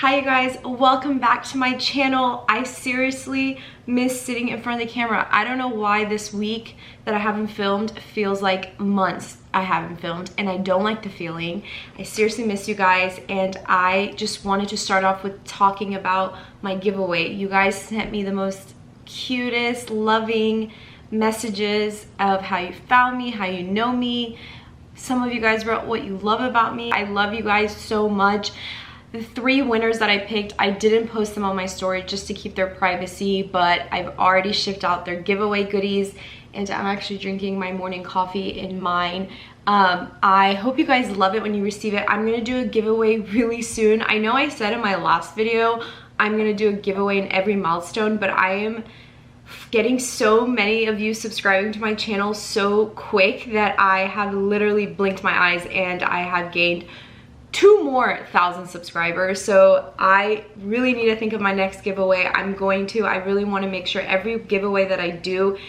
Hi you guys, welcome back to my channel. I seriously miss sitting in front of the camera. I don't know why this week that I haven't filmed feels like months I haven't filmed, and I don't like the feeling. I seriously miss you guys, and I just wanted to start off with talking about my giveaway. You guys sent me the most cutest, loving messages of how you found me, how you know me. Some of you guys wrote what you love about me. I love you guys so much. The 3 winners that I picked, I didn't post them on my story just to keep their privacy, but I've already shipped out their giveaway goodies, and I'm actually drinking my morning coffee in mine. I hope you guys love it when you receive it. I'm gonna do a giveaway really soon. I know I said in my last video, I'm gonna do a giveaway in every milestone, but I am getting so many of you subscribing to my channel so quick that I have literally blinked my eyes and I have gained 2 more 1,000 subscribers. So I really need to think of my next giveaway. I really want to make sure every giveaway that I do,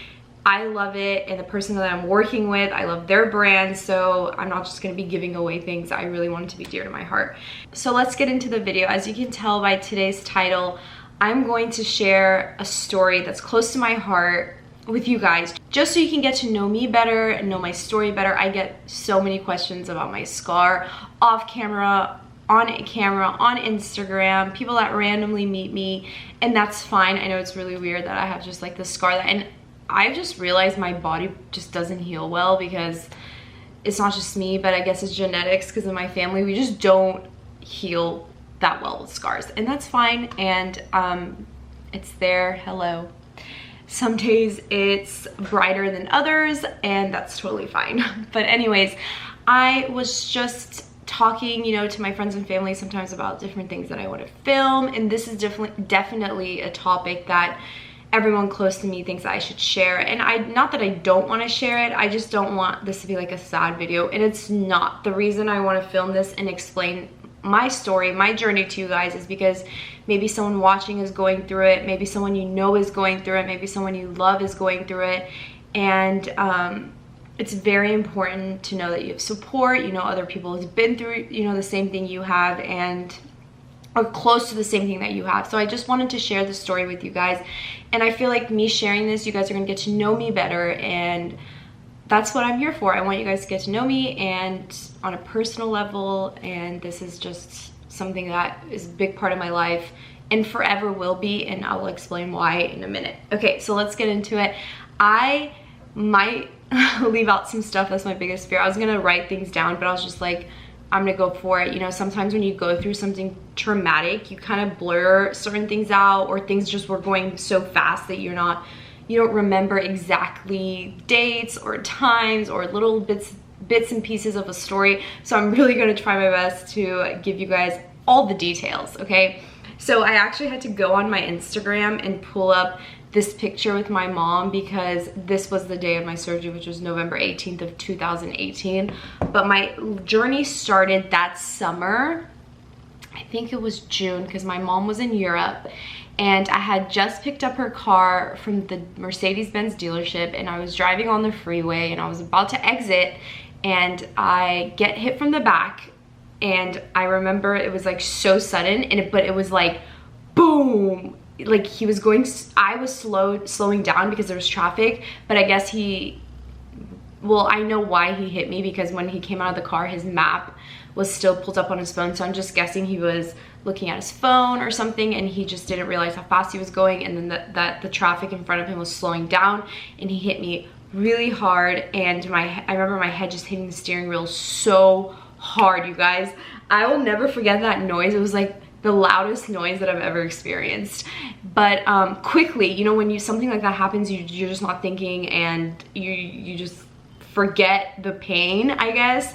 I love it, and the person that I'm working with, I love their brand, so I'm not just going to be giving away things. I really want it to be dear to my heart. So let's get into the video. As you can tell by today's title, I'm going to share a story that's close to my heart with you guys, just so you can get to know me better and know my story better. I get so many questions about my scar off camera, on camera, on Instagram, people that randomly meet me, and that's fine. I know it's really weird that I have just like this scar and I've just realized my body just doesn't heal well, because it's not just me, but I guess it's genetics, because in my family we just don't heal that well with scars, and that's fine. And it's there. Hello. Some days it's brighter than others, and that's totally fine. But anyways, I was just talking, to my friends and family sometimes about different things that I want to film, and this is definitely a topic that everyone close to me thinks that I should share. And not that I don't want to share it, I just don't want this to be like a sad video, and it's not. The reason I want to film this and explain my story, my journey to you guys, is because maybe someone watching is going through it, maybe someone you know is going through it, maybe someone you love is going through it, and it's very important to know that you have support, other people has been through, the same thing you have, and or close to the same thing that you have. So I just wanted to share this story with you guys, and I feel like me sharing this, you guys are gonna get to know me better, and that's what I'm here for. I want you guys to get to know me, and on a personal level, and this is just something that is a big part of my life and forever will be, and I will explain why in a minute. Okay, so let's get into it. I might leave out some stuff. That's my biggest fear. I was gonna write things down, but I was just like, I'm gonna go for it. Sometimes when you go through something traumatic, you kind of blur certain things out, or things just were going so fast that you don't remember exactly dates or times or little bits and pieces of a story. So I'm really gonna try my best to give you guys all the details, okay? So I actually had to go on my Instagram and pull up this picture with my mom, because this was the day of my surgery, which was November 18th of 2018. But my journey started that summer. I think it was June, because my mom was in Europe, and I had just picked up her car from the Mercedes-Benz dealership, and I was driving on the freeway, and I was about to exit, and I get hit from the back. And I remember it was like so sudden, but it was like boom, like I was slowing down because there was traffic, but I guess I know why he hit me, because when he came out of the car, his map was still pulled up on his phone, so I'm just guessing he was looking at his phone or something, and he just didn't realize how fast he was going, and then that the traffic in front of him was slowing down, and he hit me really hard. And I remember my head just hitting the steering wheel so hard, you guys. I will never forget that noise. It was like the loudest noise that I've ever experienced. But quickly, when something like that happens, you're just not thinking, and you just forget the pain, I guess.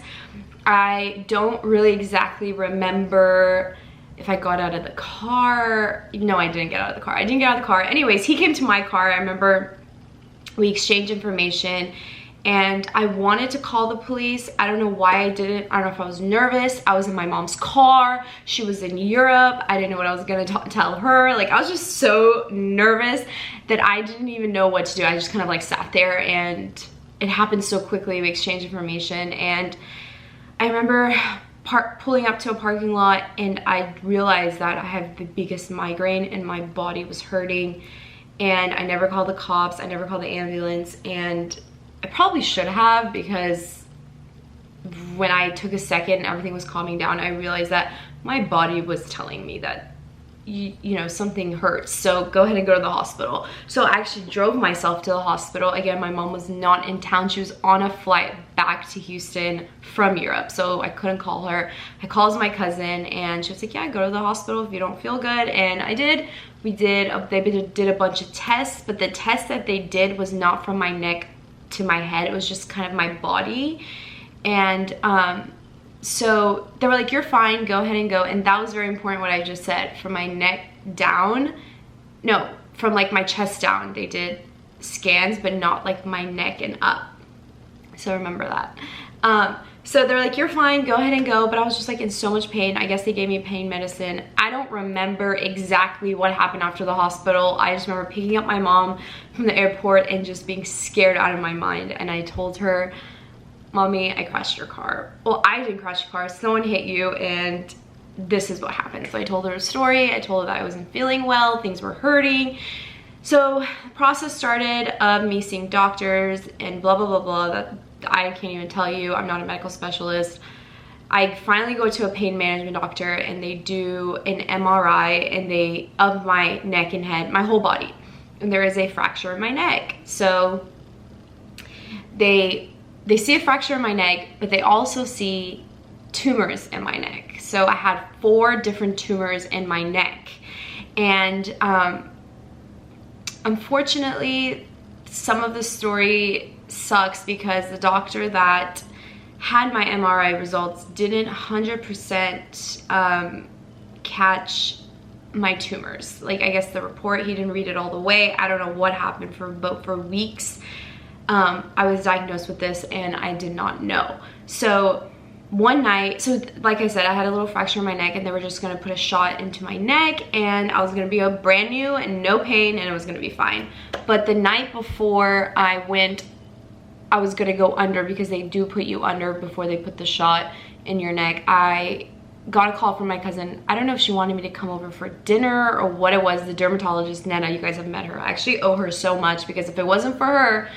I don't really exactly remember if I got out of the car. No, I didn't get out of the car. I didn't get out of the car. Anyways, he came to my car. I remember we exchanged information, and I wanted to call the police. I don't know why I didn't. I don't know if I was nervous. I was in my mom's car. She was in Europe. I didn't know what I was gonna tell her. Like, I was just so nervous that I didn't even know what to do. I just kind of like sat there, and it happened so quickly. We exchanged information, and I remember pulling up to a parking lot, and I realized that I have the biggest migraine and my body was hurting, and I never called the cops, I never called the ambulance, and I probably should have, because when I took a second and everything was calming down, I realized that my body was telling me that you know, something hurts, so go ahead and go to the hospital. So I actually drove myself to the hospital. Again, my mom was not in town. She was on a flight back to Houston from Europe, so I couldn't call her. I called my cousin, and she was like, yeah, go to the hospital if you don't feel good. And I did. They did a bunch of tests, but the test that they did was not from my neck to my head. It was just kind of my body. And so they were like, you're fine, go ahead and go. And that was very important, what I just said. From my neck down, no, from like my chest down, they did scans, but not like my neck and up. So remember that. So they're like, you're fine, go ahead and go. But I was just like in so much pain. I guess they gave me pain medicine. I don't remember exactly what happened after the hospital. I just remember picking up my mom from the airport and just being scared out of my mind. And I told her, Mommy, I crashed your car. Well, I didn't crash your car, someone hit you, and this is what happened. So I told her a story. I told her that I wasn't feeling well, things were hurting. So the process started of me seeing doctors and blah, blah, blah, blah. That I can't even tell you. I'm not a medical specialist. I finally go to a pain management doctor, and they do an MRI and of my neck and head, my whole body. And there is a fracture in my neck. So they see a fracture in my neck, but they also see tumors in my neck. So I had 4 different tumors in my neck. And unfortunately, some of the story sucks because the doctor that had my MRI results didn't 100% catch my tumors. Like, I guess the report, he didn't read it all the way. I don't know what happened for weeks. I was diagnosed with this and I did not know. So one night, so like I said, I had a little fracture in my neck, and they were just gonna put a shot into my neck, and I was gonna be brand new and no pain, and it was gonna be fine. But the night before I went, I was gonna go under, because they do put you under before they put the shot in your neck. I got a call from my cousin. I don't know if she wanted me to come over for dinner or what it was. The dermatologist, Nana, you guys have met her. I actually owe her so much, because if it wasn't for her,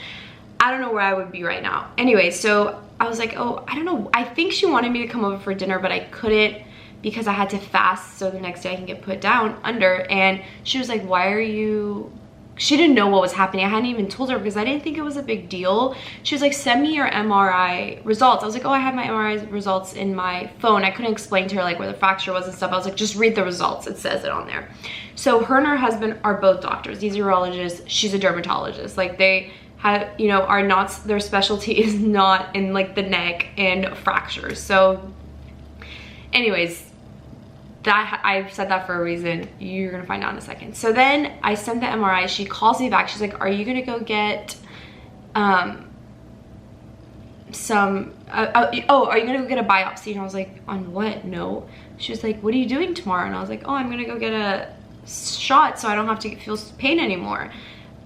I don't know where I would be right now. Anyway, so I was like, oh, I don't know. I think she wanted me to come over for dinner, but I couldn't because I had to fast so the next day I can get put down under. And she was like, why are you... She didn't know what was happening. I hadn't even told her because I didn't think it was a big deal. She was like, send me your MRI results. I was like, oh, I have my MRI results in my phone. I couldn't explain to her like where the fracture was and stuff. I was like, just read the results. It says it on there. So her and her husband are both doctors. He's a urologist. She's a dermatologist. Like, they have, you know, are not, their specialty is not in like the neck and fractures. So anyways, that, I said that for a reason. You're gonna find out in a second. So then I sent the MRI. She calls me back. She's like, are you gonna go get are you gonna go get a biopsy? And I was like, on what? No. She was like, what are you doing tomorrow? And I was like, oh, I'm gonna go get a shot so I don't have to feel pain anymore.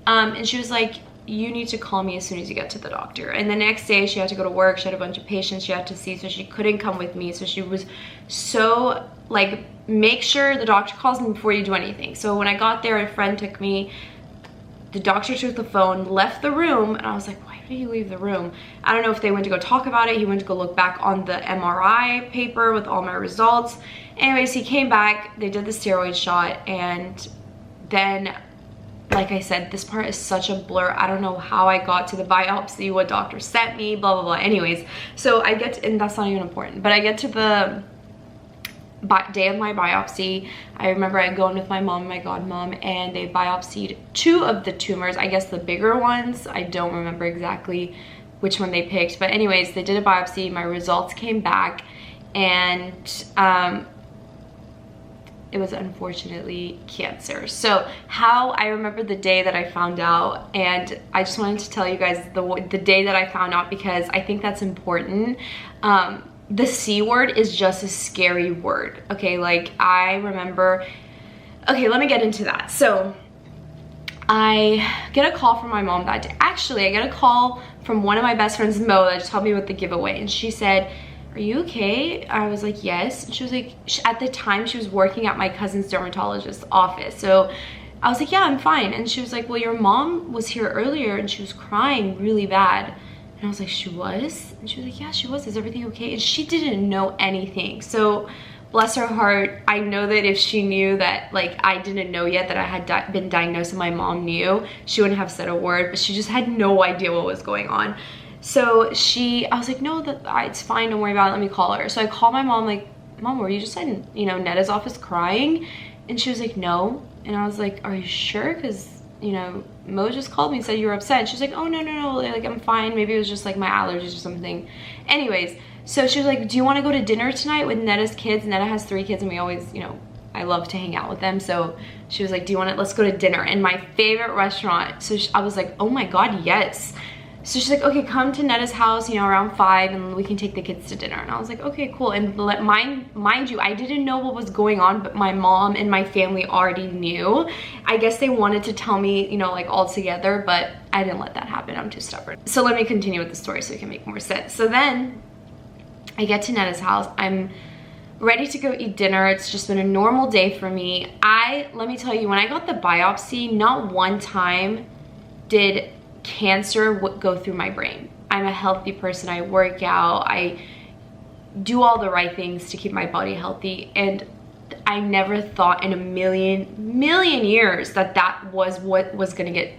And she was like, you need to call me as soon as you get to the doctor. And the next day she had to go to work. She had a bunch of patients she had to see, so she couldn't come with me. So she was so like, make sure the doctor calls me before you do anything. So when I got there, a friend took me. The doctor took the phone, left the room, and I was like, why did he leave the room? I don't know if they went to go talk about it. He went to go look back on the MRI paper with all my results. Anyways, he came back, they did the steroid shot, and then, like I said, this part is such a blur. I don't know how I got to the biopsy, what doctor sent me, blah, blah, blah. Anyways, so I get to, and that's not even important, but I get to the day of my biopsy. I remember I go in with my mom and my godmom, and they biopsied 2 of the tumors, I guess the bigger ones. I don't remember exactly which one they picked, but anyways, they did a biopsy. My results came back, and it was unfortunately cancer. So how I remember the day that I found out, and I just wanted to tell you guys the day that I found out, because I think that's important. The C word is just a scary word, okay? Like, I remember, okay, let me get into that. So I get a call from my mom that day. Actually, I get a call from one of my best friends, Mo, that just helped me with the giveaway, and she said, are you okay? I was like, yes. And she was like, at the time she was working at my cousin's dermatologist's office. So I was like, yeah, I'm fine. And she was like, well, your mom was here earlier and she was crying really bad. And I was like, she was? And she was like, yeah, she was. Is everything okay? And she didn't know anything. So bless her heart, I know that if she knew that, like, I didn't know yet that I had been diagnosed and my mom knew, she wouldn't have said a word, but she just had no idea what was going on. So I was like, no, it's fine, don't worry about it, let me call her. So I called my mom, like, Mom, were you just in, you know, Netta's office crying? And she was like, no. And I was like, are you sure? Because, you know, Mo just called me and said you were upset. And she was like, oh, no, like, I'm fine. Maybe it was just like my allergies or something. Anyways, so she was like, do you want to go to dinner tonight with Netta's kids? Netta has 3 kids and we always, you know, I love to hang out with them. So she was like, do you want to, let's go to dinner in my favorite restaurant. So I was like, oh my God, yes. So she's like, okay, come to Netta's house, you know, around 5 and we can take the kids to dinner. And I was like, okay, cool. And mind you, I didn't know what was going on, but my mom and my family already knew. I guess they wanted to tell me, you know, like all together, but I didn't let that happen. I'm too stubborn. So let me continue with the story so it can make more sense. So then I get to Netta's house. I'm ready to go eat dinner. It's just been a normal day for me. Let me tell you, when I got the biopsy, not one time did cancer go through my brain. I'm a healthy person. I work out. I do all the right things to keep my body healthy. And I never thought in a million years that was what was going to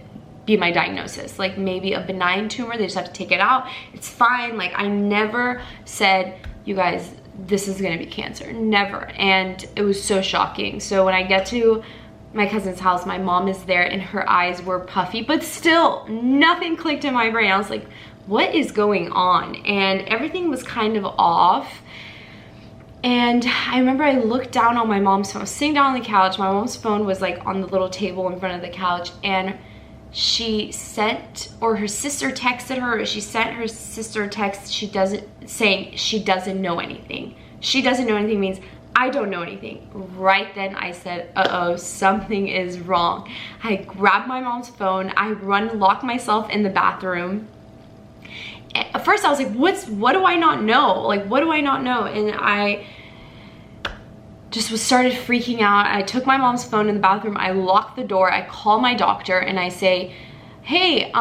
be my diagnosis. Like maybe a benign tumor, they just have to take it out. It's fine. Like I never said, you guys, this is going to be cancer. Never. And it was so shocking. So when I get to my cousin's house, my mom is there and her eyes were puffy, but still nothing clicked in my brain. I was like, what is going on? And everything was kind of off. And I remember I looked down on my mom's phone. I was sitting down on the couch. My mom's phone was like on the little table in front of the couch, and she sent, or her sister texted her, or she sent her sister a text saying she doesn't know anything. She doesn't know anything means I don't know anything. Right then I said, uh-oh, something is wrong. I grabbed my mom's phone. I locked myself in the bathroom. At first I was like, what do I not know? Like, what do I not know? And I just started freaking out. I took my mom's phone in the bathroom. I locked the door. I call my doctor and I say, hey,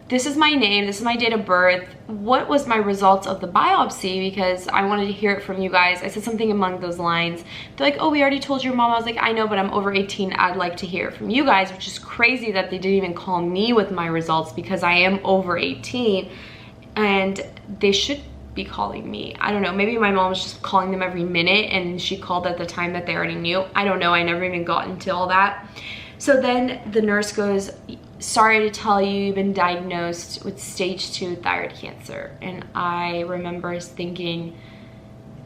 this is my name, this is my date of birth. What was my results of the biopsy? Because I wanted to hear it from you guys. I said something among those lines. They're like, oh, we already told your mom. I was like, I know, but I'm over 18. I'd like to hear it from you guys, which is crazy that they didn't even call me with my results because I am over 18 and they should be calling me. I don't know, maybe my mom was just calling them every minute and she called at the time that they already knew. I don't know, I never even got into all that. So then the nurse goes, sorry to tell you, you've been diagnosed with stage 2 thyroid cancer. And I remember thinking,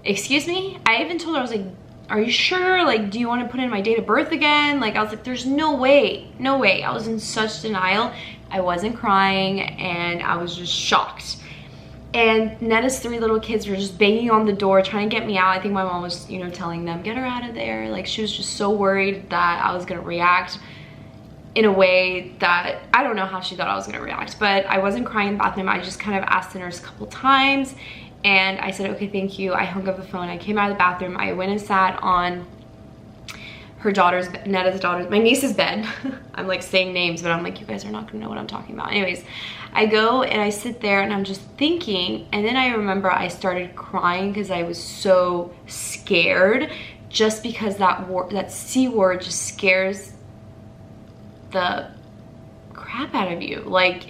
excuse me? I even told her, I was like, are you sure? Like, do you want to put in my date of birth again? Like, I was like, there's no way, no way. I was in such denial. I wasn't crying and I was just shocked. And Netta's 3 little kids were just banging on the door trying to get me out. I think my mom was, you know, telling them, get her out of there. Like, she was just so worried that I was gonna react in a way that I don't know how she thought I was gonna react, but I wasn't crying in the bathroom. I just kind of asked the nurse a couple times and I said, okay, thank you. I hung up the phone. I came out of the bathroom. I went and sat on her daughter's, Netta's daughter's, my niece's bed. I'm like saying names, but I'm like, you guys are not gonna know what I'm talking about. Anyways, I go and I sit there and I'm just thinking, and then I remember I started crying because I was so scared, just because that C word just scares the crap out of you. Like,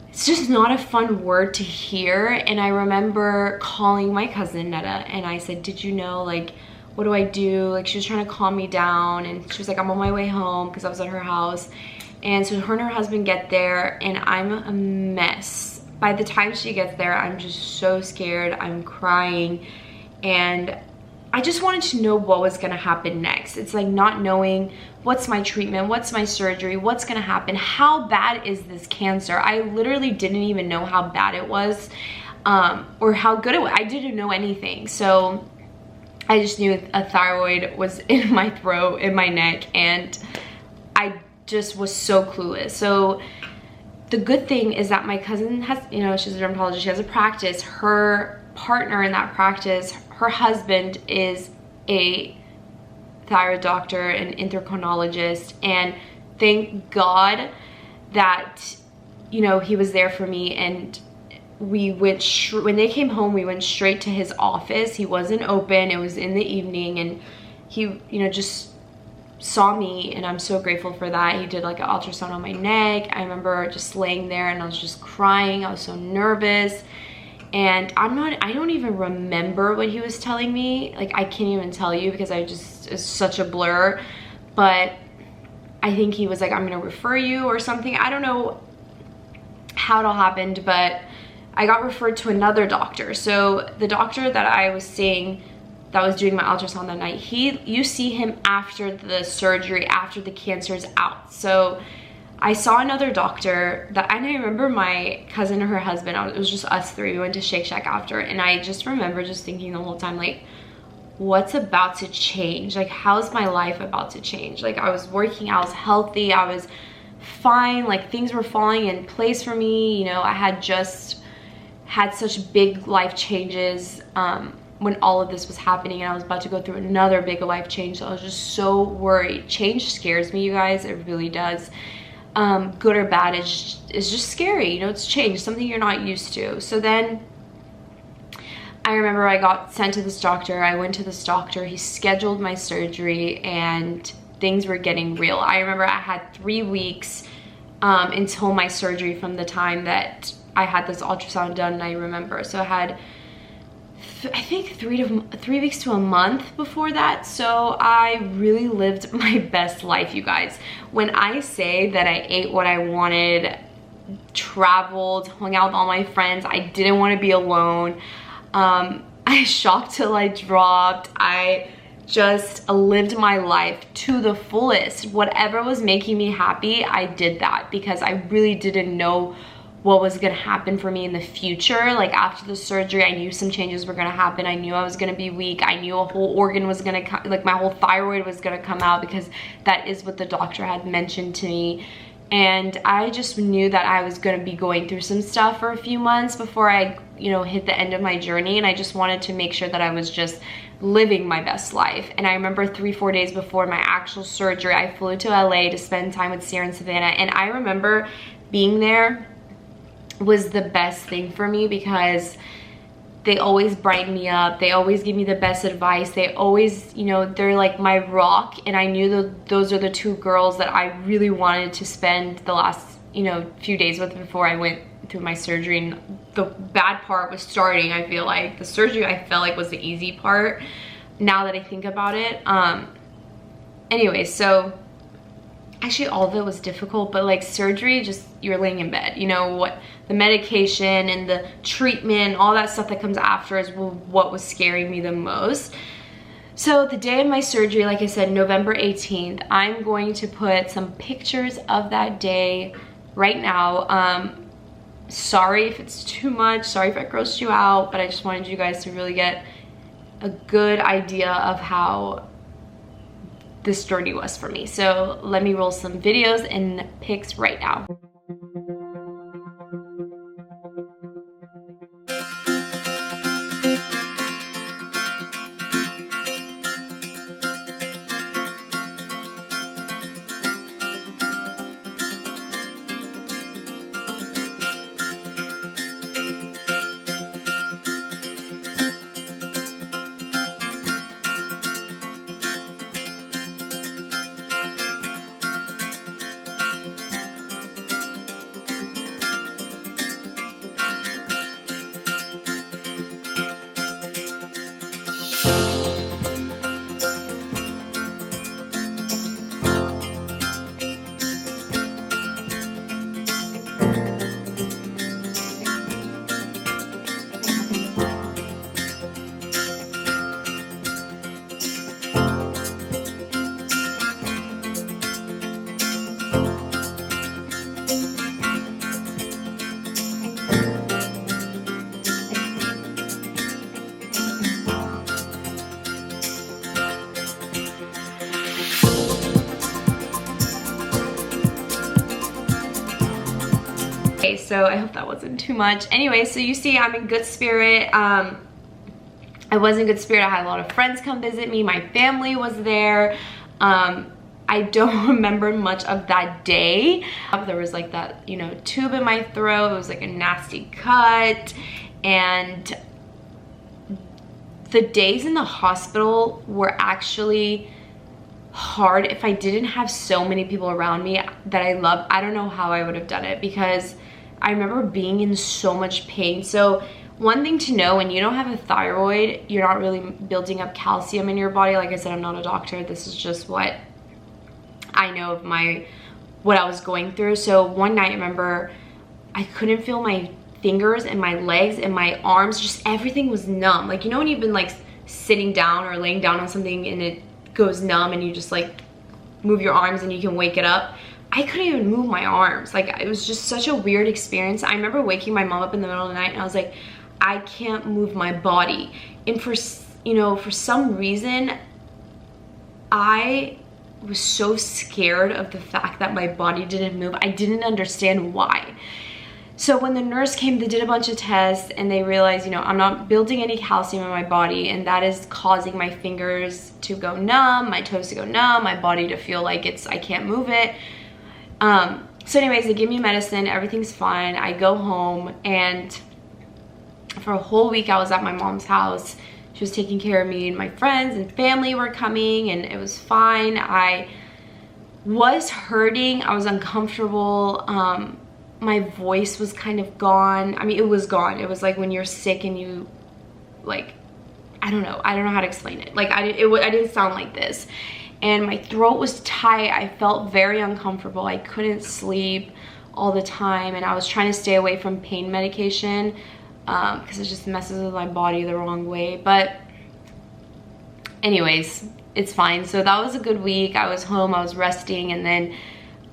it's just not a fun word to hear. And I remember calling my cousin Netta and I said, did you know, like, what do I do? Like, she was trying to calm me down and she was like, I'm on my way home, because I was at her house. And so her and her husband get there and I'm a mess. By the time she gets there, I'm just so scared. I'm crying and I just wanted to know what was gonna happen next. It's like not knowing what's my treatment, what's my surgery, what's gonna happen, how bad is this cancer? I literally didn't even know how bad it was or how good it was. I didn't know anything. So I just knew a thyroid was in my throat, in my neck, and I just was so clueless. So the good thing is that my cousin has, you know, she's a dermatologist, she has a practice. Her partner in that practice, her husband is a thyroid doctor and endocrinologist, and thank God that, you know, he was there for me. And we went when they came home, we went straight to his office. He wasn't open, it was in the evening, and he, you know, just saw me, and I'm so grateful for that. He did like an ultrasound on my neck. I remember just laying there and I was just crying. I was so nervous, and I don't even remember what he was telling me. Like, I can't even tell you because it's such a blur. But I think he was like, I'm gonna refer you or something. I don't know how it all happened, but I got referred to another doctor. So the doctor that I was seeing that was doing my ultrasound that night, you see him after the surgery, after the cancer is out. So I saw another doctor that, and I remember my cousin and her husband, it was just us three. We went to Shake Shack after, and I just remember just thinking the whole time, like, what's about to change? Like, how's my life about to change? Like, I was working, I was healthy, I was fine, like things were falling in place for me. You know, I had just had such big life changes when all of this was happening, and I was about to go through another big life change. So I was just so worried. Change scares me, you guys, it really does. Good or bad is just scary, you know, it's change, something you're not used to. So then I remember I got sent to this doctor. I went to this doctor, he scheduled my surgery, and things were getting real. I remember I had 3 weeks until my surgery from the time that I had this ultrasound done, and I remember. So I had, I think 3 weeks to a month before that. So I really lived my best life, you guys. When I say that I ate what I wanted, traveled, hung out with all my friends, I didn't want to be alone. I shopped till I dropped. I just lived my life to the fullest. Whatever was making me happy, I did that, because I really didn't know what was gonna happen for me in the future. Like, after the surgery, I knew some changes were gonna happen. I knew I was gonna be weak. I knew a whole organ was gonna come, like my whole thyroid was gonna come out, because that is what the doctor had mentioned to me. And I just knew that I was gonna be going through some stuff for a few months before I, you know, hit the end of my journey. And I just wanted to make sure that I was just living my best life. And I remember 3-4 days before my actual surgery, I flew to LA to spend time with Sierra and Savannah. And I remember being there was the best thing for me, because they always brighten me up. They always give me the best advice. They always, you know, they're like my rock. And I knew that those are the two girls that I really wanted to spend the last, you know, few days with before I went through my surgery. And the bad part was starting. I feel like the surgery, I felt like, was the easy part, now that I think about it. Anyway, so actually all of it was difficult, but like surgery, just you're laying in bed, you know, what the medication and the treatment, all that stuff that comes after is what was scaring me the most. So the day of my surgery, like I said, November 18th, I'm going to put some pictures of that day right now. Sorry if it's too much, sorry if I grossed you out, but I just wanted you guys to really get a good idea of how this journey was for me. So let me roll some videos and pics right now. So I hope that wasn't too much. Anyway, so you see I'm in good spirit. I was in good spirit. I had a lot of friends come visit me. My family was there. I don't remember much of that day. There was like that, you know, tube in my throat. It was like a nasty cut. And the days in the hospital were actually hard. If I didn't have so many people around me that I love, I don't know how I would have done it, because I remember being in so much pain. So one thing to know, when you don't have a thyroid, you're not really building up calcium in your body. Like I said, I'm not a doctor. This is just what I know of what I was going through. So one night I remember I couldn't feel my fingers and my legs and my arms. Just everything was numb. Like, you know when you've been like sitting down or laying down on something and it goes numb and you just like move your arms and you can wake it up? I couldn't even move my arms. Like, it was just such a weird experience. I remember waking my mom up in the middle of the night and I was like, I can't move my body. And for some reason, I was so scared of the fact that my body didn't move. I didn't understand why. So when the nurse came, they did a bunch of tests and they realized, you know, I'm not building any calcium in my body, and that is causing my fingers to go numb, my toes to go numb, my body to feel like I can't move it. So anyways, they give me medicine, everything's fine. I go home, and for a whole week I was at my mom's house. She was taking care of me, and my friends and family were coming, and it was fine. I was hurting, I was uncomfortable. My voice was kind of gone. I mean, it was gone. It was like when you're sick and you, like, I don't know how to explain it. Like, I didn't sound like this. And my throat was tight. I felt very uncomfortable. I couldn't sleep all the time, and I was trying to stay away from pain medication because it just messes with my body the wrong way. But anyways, it's fine. So that was a good week. I was home, I was resting, and then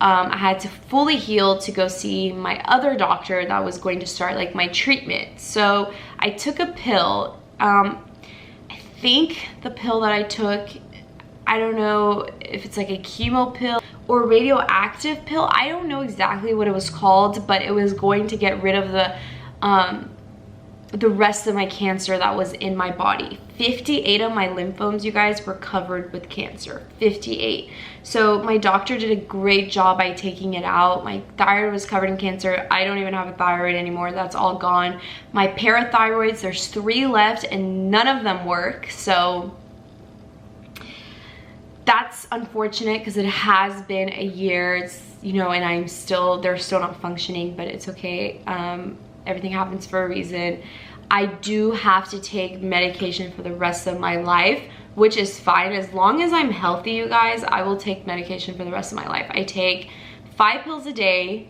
I had to fully heal to go see my other doctor that was going to start like my treatment. So I took a pill. I think the pill that I took, I don't know if it's like a chemo pill or radioactive pill. I don't know exactly what it was called, but it was going to get rid of the rest of my cancer that was in my body. 58 of my lymphomes, you guys, were covered with cancer. 58. So my doctor did a great job by taking it out. My thyroid was covered in cancer. I don't even have a thyroid anymore. That's all gone. My parathyroids, there's 3 left and none of them work. So that's unfortunate because it has been a year. It's, you know, and they're still not functioning, but it's okay. Everything happens for a reason. I do have to take medication for the rest of my life, which is fine. As long as I'm healthy, you guys, I will take medication for the rest of my life. I take 6 pills a day,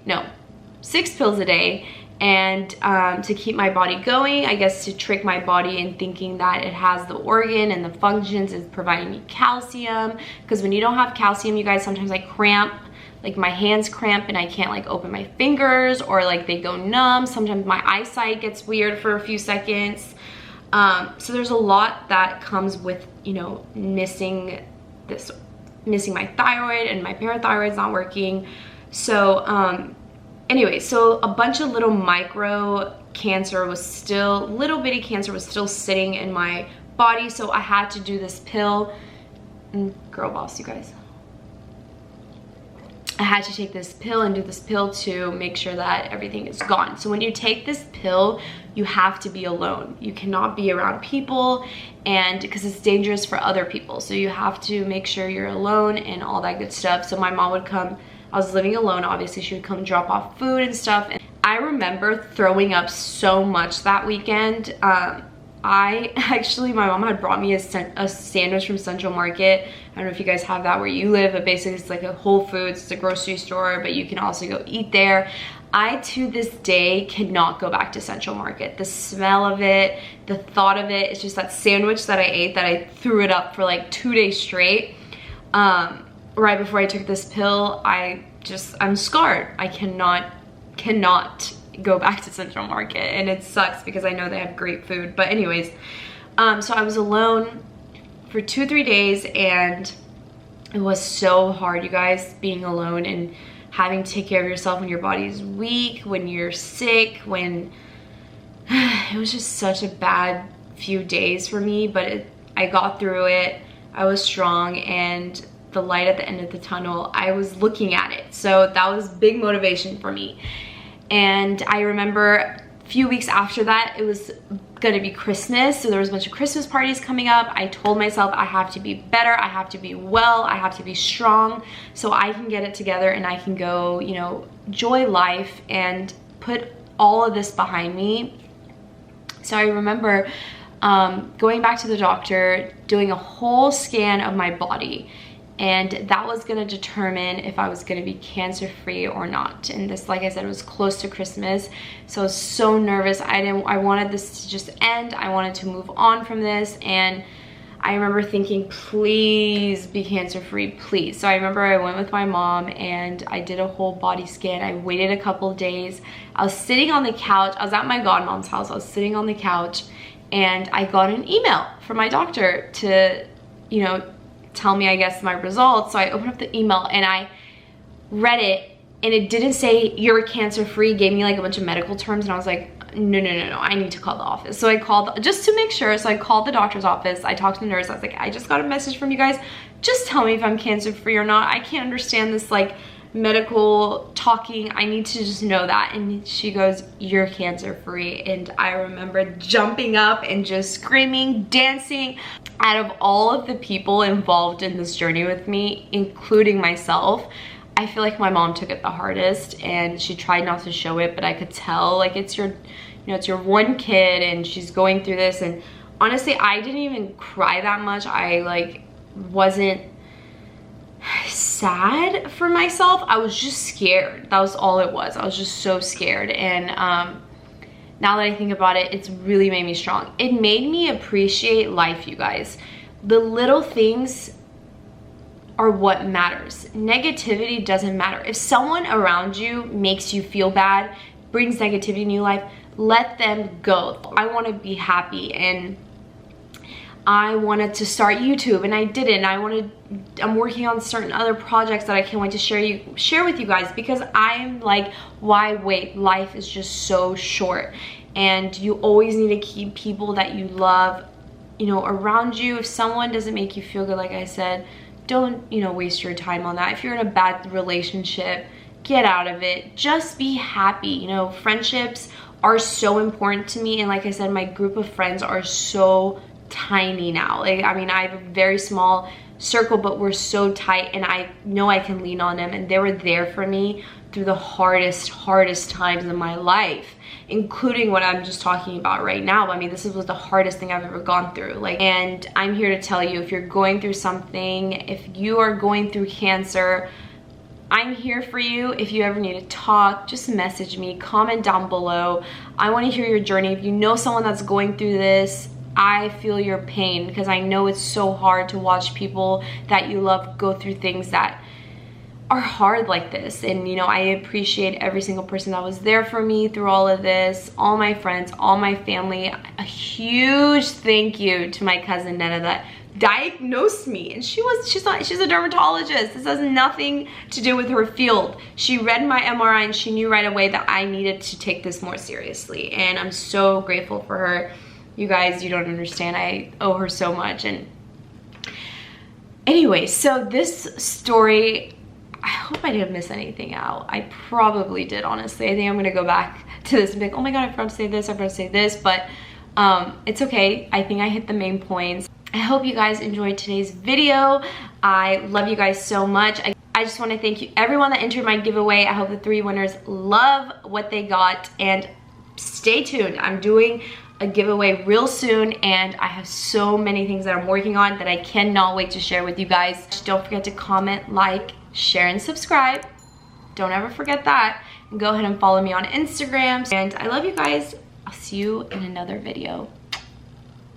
and to keep my body going, I guess, to trick my body in thinking that it has the organ and the functions, is providing me calcium. Because when you don't have calcium, you guys, sometimes I cramp. Like, my hands cramp and I can't like open my fingers, or like they go numb. Sometimes my eyesight gets weird for a few seconds. So there's a lot that comes with, you know, missing my thyroid, and my parathyroid's not working. So anyway, so a bunch of little little bitty cancer was still sitting in my body. So I had to do this pill. Girl boss, you guys. I had to take this pill and do this pill to make sure that everything is gone. So when you take this pill, you have to be alone. You cannot be around people, and because it's dangerous for other people. So you have to make sure you're alone and all that good stuff. So my mom would come, I was living alone, obviously. She would come drop off food and stuff. And I remember throwing up so much that weekend. My mom had brought me a sandwich from Central Market. I don't know if you guys have that where you live, but basically it's like a Whole Foods, it's a grocery store, but you can also go eat there. I, to this day, cannot go back to Central Market. The smell of it, the thought of it, it's just that sandwich that I ate that I threw it up for like 2 days straight. Right before I took this pill, I'm scarred. I cannot go back to Central Market, and it sucks because I know they have great food. But anyways, so I was alone for 2-3 days, and it was so hard, you guys, being alone and having to take care of yourself when your body's weak, when you're sick, when it was just such a bad few days for me, but I got through it. I was strong, and the light at the end of the tunnel, I was looking at it. So that was big motivation for me. And I remember a few weeks after that, it was gonna be Christmas, so there was a bunch of Christmas parties coming up. I told myself I have to be better, I have to be well, I have to be strong, so I can get it together and I can go, you know, enjoy life and put all of this behind me. So I remember going back to the doctor, doing a whole scan of my body, and that was gonna determine if I was gonna be cancer-free or not. And this, like I said, was close to Christmas, so I was so nervous. I wanted this to just end. I wanted to move on from this, and I remember thinking, please be cancer-free, please. So I remember I went with my mom and I did a whole body scan. I waited a couple of days. I was sitting on the couch. I was at my godmom's house. I was sitting on the couch, and I got an email from my doctor to, you know, tell me, I guess, my results. So I opened up the email and I read it, and it didn't say you're cancer-free. It gave me like a bunch of medical terms, and I was like, no, I need to call the office. So I called just to make sure. So I called the doctor's office. I talked to the nurse. I was like, I just got a message from you guys. Just tell me if I'm cancer-free or not. I can't understand this like medical talking. I need to just know that. And she goes, you're cancer-free. And I remember jumping up and just screaming, dancing. Out of all of the people involved in this journey with me, including myself, I feel like my mom took it the hardest, and she tried not to show it, but I could tell, like, it's your, you know, it's your one kid and she's going through this. And honestly, I didn't even cry that much. I like wasn't sad for myself. I was just scared. That was all it was. I was just so scared. And now that I think about it, it's really made me strong. It made me appreciate life, you guys. The little things are what matters. Negativity doesn't matter. If someone around you makes you feel bad, brings negativity in your life, let them go. I want to be happy, and I wanted to start YouTube, and I didn't. I'm working on certain other projects that I can't wait to share with you guys, because I'm like, why wait? Life is just so short, and you always need to keep people that you love, you know, around you. If someone doesn't make you feel good, like I said, don't, you know, waste your time on that. If you're in a bad relationship, get out of it. Just be happy. You know, friendships are so important to me, and like I said, my group of friends are so tiny now. Like, I mean, I have a very small circle, but we're so tight, and I know I can lean on them, and they were there for me through the hardest times in my life, including what I'm just talking about right now. I mean, this was the hardest thing I've ever gone through. Like, and I'm here to tell you, if you're going through something, if you are going through cancer, I'm here for you. If you ever need to talk, just message me, comment down below. I want to hear your journey. If you know someone that's going through this, I feel your pain, because I know it's so hard to watch people that you love go through things that are hard like this. And you know, I appreciate every single person that was there for me through all of this, all my friends, all my family. A huge thank you to my cousin Netta that diagnosed me, and she's a dermatologist. This has nothing to do with her field. She read my MRI and she knew right away that I needed to take this more seriously, and I'm so grateful for her. You guys, you don't understand. I owe her so much. And anyway, so this story, I hope I didn't miss anything out. I probably did, honestly. I think I'm gonna go back to this and be like, oh my God, I forgot to say this, I forgot to say this, but it's okay. I think I hit the main points. I hope you guys enjoyed today's video. I love you guys so much. I just wanna thank you, everyone that entered my giveaway. I hope the 3 winners love what they got, and stay tuned. I'm doing a giveaway real soon, and I have so many things that I'm working on that I cannot wait to share with you guys. Just don't forget to comment, like, share, and subscribe. Don't ever forget that. And go ahead and follow me on Instagram. And I love you guys. I'll see you in another video.